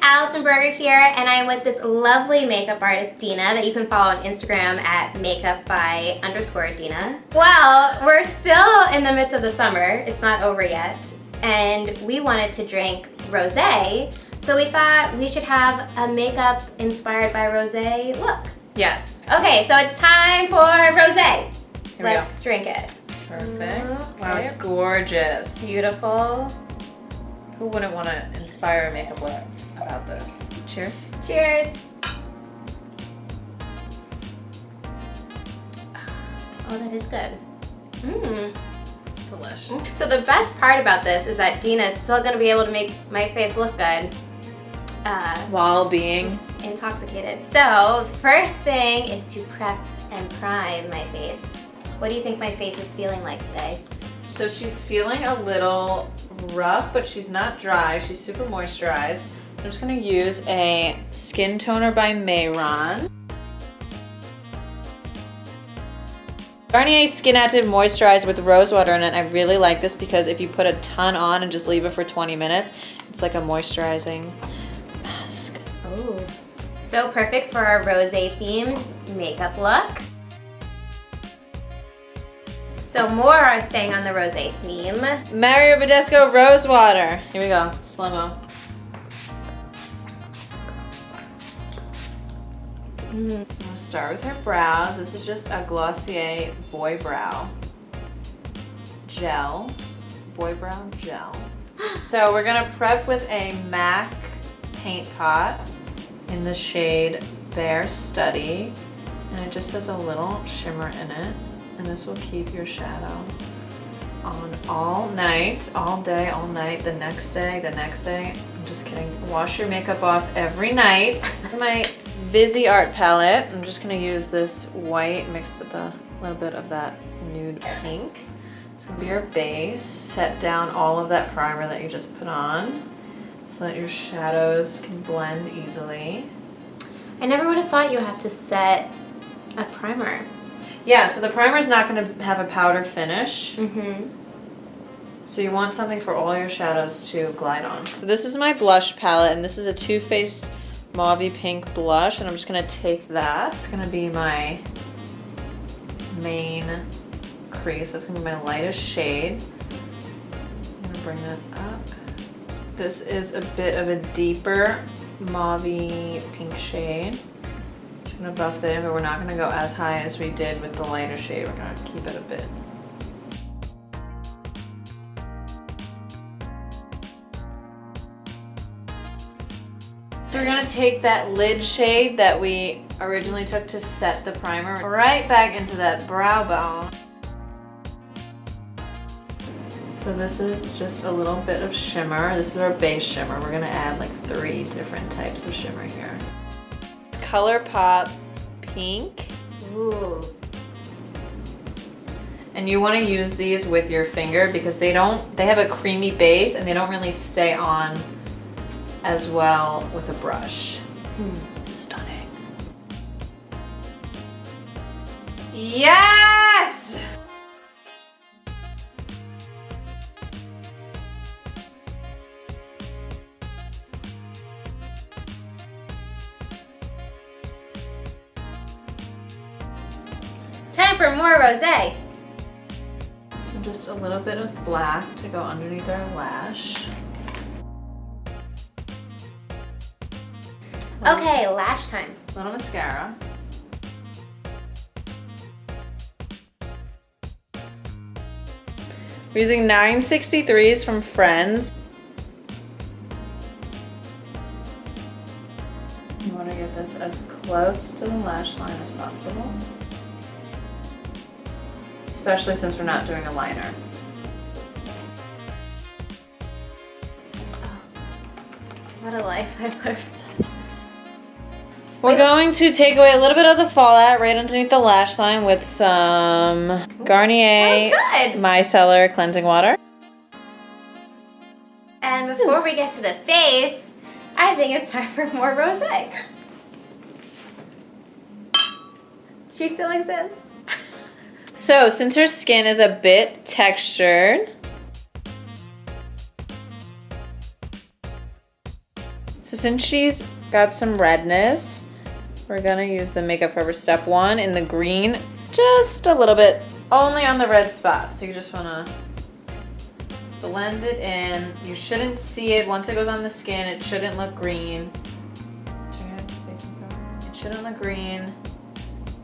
Allyson Berger here, and I'm with this lovely makeup artist, Dena, that you can follow on Instagram at makeupby_Dena. Well, we're still in the midst of the summer. It's not over yet, and we wanted to drink rosé, so we thought we should have a makeup inspired by rosé look. Yes. Okay, so it's time for rosé. Let's drink it. Perfect. Okay. Wow, it's gorgeous. Beautiful. Who wouldn't want to inspire a makeup look about this? Cheers. Cheers. Oh, that is good. Mmm. Delish. So the best part about this is that Dena is still going to be able to make my face look good while being intoxicated. So first thing is to prep and prime my face. What do you think my face is feeling like today? So she's feeling a little rough, but she's not dry. She's super moisturized. I'm just gonna use a skin toner by Mayron. Garnier Skin Active Moisturize with rose water in it. I really like this because if you put a ton on and just leave it for 20 minutes, it's like a moisturizing mask. Oh, so perfect for our rosé themed makeup look. So more are staying on the rosé theme. Mario Badescu Rose Water. Here we go, slow-mo. I'm gonna start with her brows. This is just a Glossier Boy Brow Gel. Boy Brow Gel. So we're gonna prep with a MAC paint pot in the shade Bare Study. And it just has a little shimmer in it. And this will keep your shadow on all night, all day, all night, the next day, the next day. I'm just kidding. Wash your makeup off every night. My Visi Art palette, I'm just gonna use this white mixed with a little bit of that nude pink. It's gonna be your base. Set down all of that primer that you just put on so that your shadows can blend easily. I never would have thought you have to set a primer. Yeah, so the primer is not going to have a powder finish. Mm-hmm. So you want something for all your shadows to glide on. So this is my blush palette, and this is a Too Faced Mauve Pink blush, and I'm just going to take that. It's going to be my main crease. So it's going to be my lightest shade. I'm going to bring that up. This is a bit of a deeper mauve pink shade. I'm gonna buff that in, but we're not gonna go as high as we did with the lighter shade. We're gonna keep it a bit. So we're gonna take that lid shade that we originally took to set the primer right back into that brow bone. So this is just a little bit of shimmer. This is our base shimmer. We're gonna add like 3 different types of shimmer here. ColourPop Pink. Ooh. And you want to use these with your finger because they have a creamy base and they don't really stay on as well with a brush. Stunning. Yes! Time for more rosé. So just a little bit of black to go underneath our lash. Okay, lash time. A little mascara. We're using 963s from Friends. You want to get this as close to the lash line as possible. Especially since we're not doing a liner. Oh, what a life I've lived. We're going to take away a little bit of the fallout right underneath the lash line with some Garnier Micellar Cleansing Water. And before we get to the face, I think it's time for more rosé. She still exists. So since her skin is a bit textured, So since she's got some redness, we're gonna use the Makeup Forever Step 1 in the green, just a little bit, only on the red spot. So you just wanna blend it in. You shouldn't see it once it goes on the skin. It shouldn't look green. It shouldn't look green.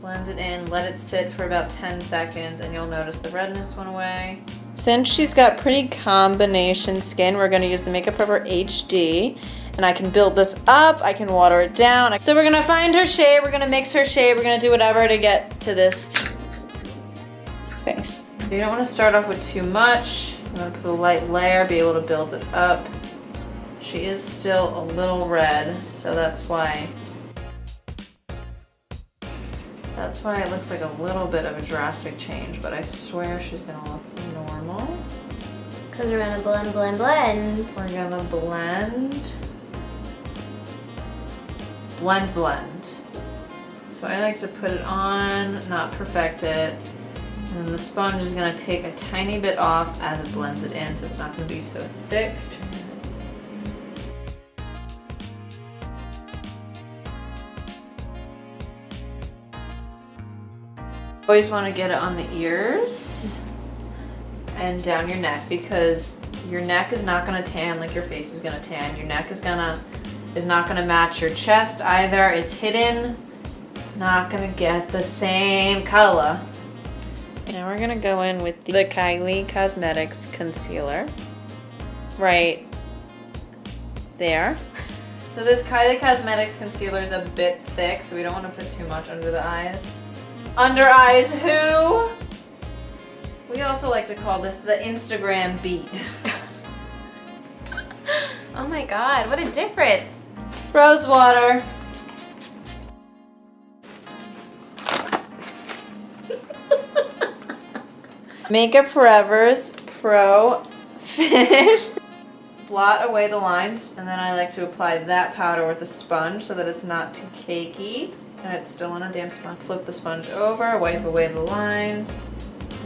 Blend it in, let it sit for about 10 seconds and you'll notice the redness went away. Since she's got pretty combination skin, we're gonna use the Makeup Forever HD. And I can build this up, I can water it down. So we're gonna find her shade, we're gonna mix her shade, we're gonna do whatever to get to this face. You don't wanna start off with too much. I'm gonna put a light layer, be able to build it up. She is still a little red, so that's why it looks like a little bit of a drastic change, but I swear she's gonna look normal. Because we're gonna blend, blend, blend. We're gonna blend. Blend, blend. So I like to put it on, not perfect it. And then the sponge is gonna take a tiny bit off as it blends it in, so it's not gonna be so thick. Always want to get it on the ears and down your neck, because your neck is not going to tan like your face is going to tan. Your neck is not going to match your chest either. It's hidden. It's not going to get the same color. Now we're going to go in with the Kylie Cosmetics concealer right there. So this Kylie Cosmetics concealer is a bit thick, so we don't want to put too much under the eyes. Under eyes who? We also like to call this the Instagram beat. Oh my god, what a difference. Rose water. Makeup Forever's Pro Finish. Blot away the lines, and then I like to apply that powder with a sponge so that it's not too cakey. And it's still on a damp sponge. Flip the sponge over, wipe away the lines,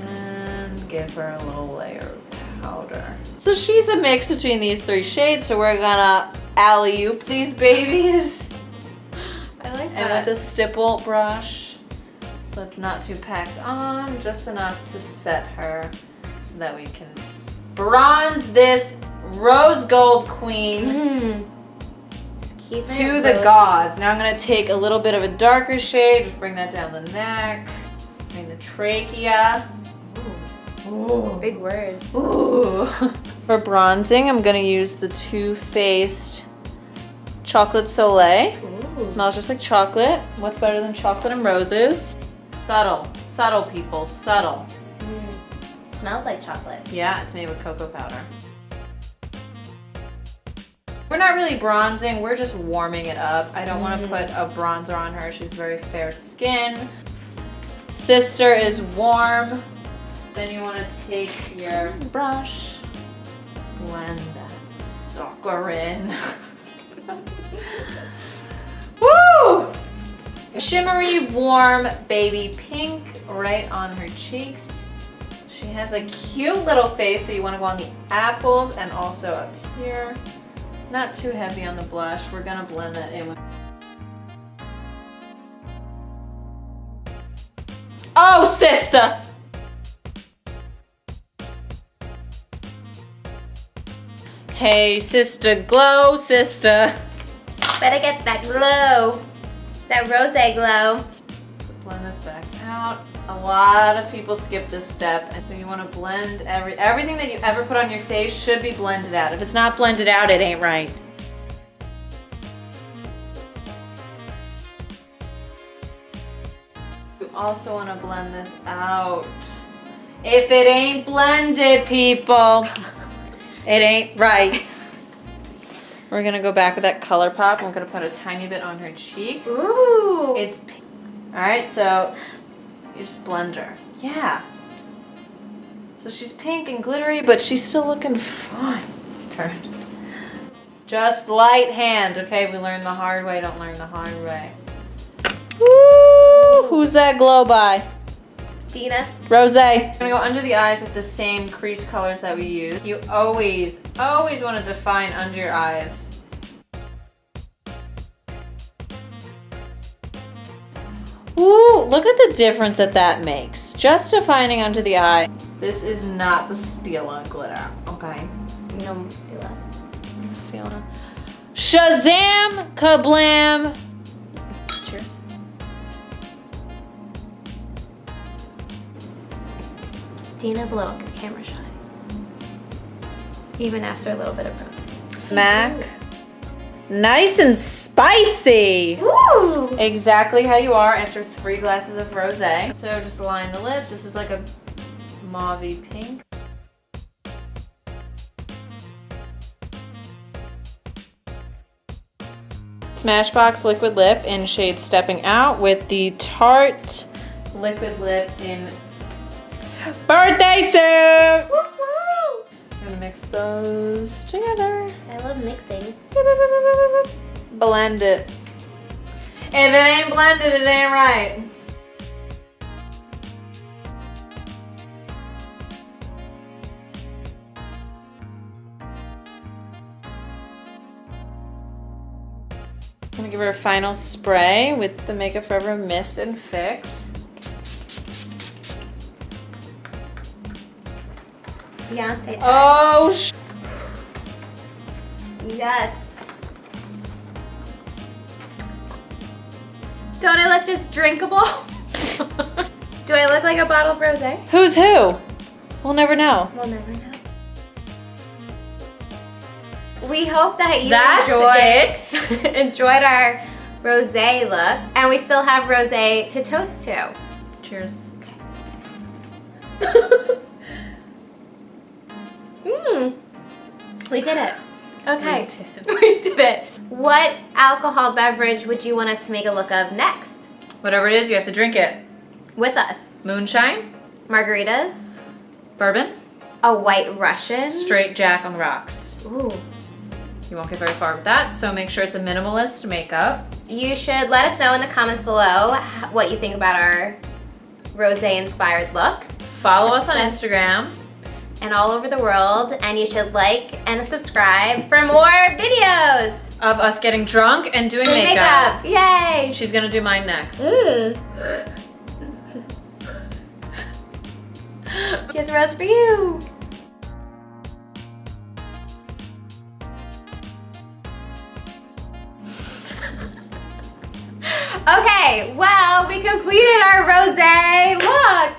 and give her a little layer of powder. So she's a mix between these three shades, so we're gonna alley-oop these babies. I like that. And with a stipple brush, so it's not too packed on, just enough to set her so that we can bronze this rose gold queen. To the gods. Now I'm going to take a little bit of a darker shade, just bring that down the neck, bring the trachea. Ooh. Big words. Ooh. For bronzing, I'm going to use the Too Faced Chocolate Soleil. It smells just like chocolate. What's better than chocolate and roses? Subtle. Subtle, people. Subtle. Smells like chocolate. Yeah, it's made with cocoa powder. We're not really bronzing, we're just warming it up. I don't want to put a bronzer on her. She's very fair skin. Sister is warm. Then you want to take your brush, blend that sucker in. Woo! Shimmery, warm baby pink right on her cheeks. She has a cute little face, so you want to go on the apples and also up here. Not too heavy on the blush. We're gonna blend that in. Oh, sister! Hey, sister, glow, sister. Better get that glow. That rosé glow. So blend this back out. A lot of people skip this step, and so you want to blend everything that you ever put on your face should be blended out. If it's not blended out, it ain't right. You also want to blend this out. If it ain't blended, people, it ain't right. We're gonna go back with that ColourPop. We're gonna put a tiny bit on her cheeks. Ooh. It's pink. All right, so you just blend her. Yeah. So she's pink and glittery, but she's still looking fine. Turn. Just light hand, okay? We learned the hard way, don't learn the hard way. Woo! Who's that glow by? Dena. Rosé. I'm gonna go under the eyes with the same crease colors that we use. You always want to define under your eyes. Ooh, look at the difference that makes. Just defining under the eye. This is not the Stila glitter, okay? No, Stila. Stila. Shazam! Kablam! Cheers. Dena's a little camera shy. Even after a little bit of rosé. MAC. Nice and spicy! Ooh! Exactly how you are after 3 glasses of rosé. So just line the lips. This is like a mauvey pink. Smashbox Liquid Lip in shade Stepping Out with the Tarte Liquid Lip in Birthday Suit! Woo woo! I'm gonna mix those together. I love mixing. Blend it. If it ain't blended, it ain't right. I'm gonna give her a final spray with the Makeup Forever Mist and Fix. Beyonce. Oh, Yes. Don't I look just drinkable? Do I look like a bottle of rosé? who's who? We'll never know. We'll never know. We hope that you enjoyed our rosé look, and we still have rosé to toast to. Cheers. We did it. Okay. We We did it. What alcohol beverage would you want us to make a look of next? Whatever it is, you have to drink it. With us. Moonshine, Margaritas, bourbon, a white Russian. straight Jack on the rocks. Ooh. You won't get very far with that, so make sure it's a minimalist makeup. You should let us know in the comments below what you think about our rosé inspired look. Follow us on Instagram. And all over the world, and you should like and subscribe for more videos Of us getting drunk and doing makeup. Yay! She's gonna do mine next. Here's a rose for you. Okay, well, we completed our rosé look.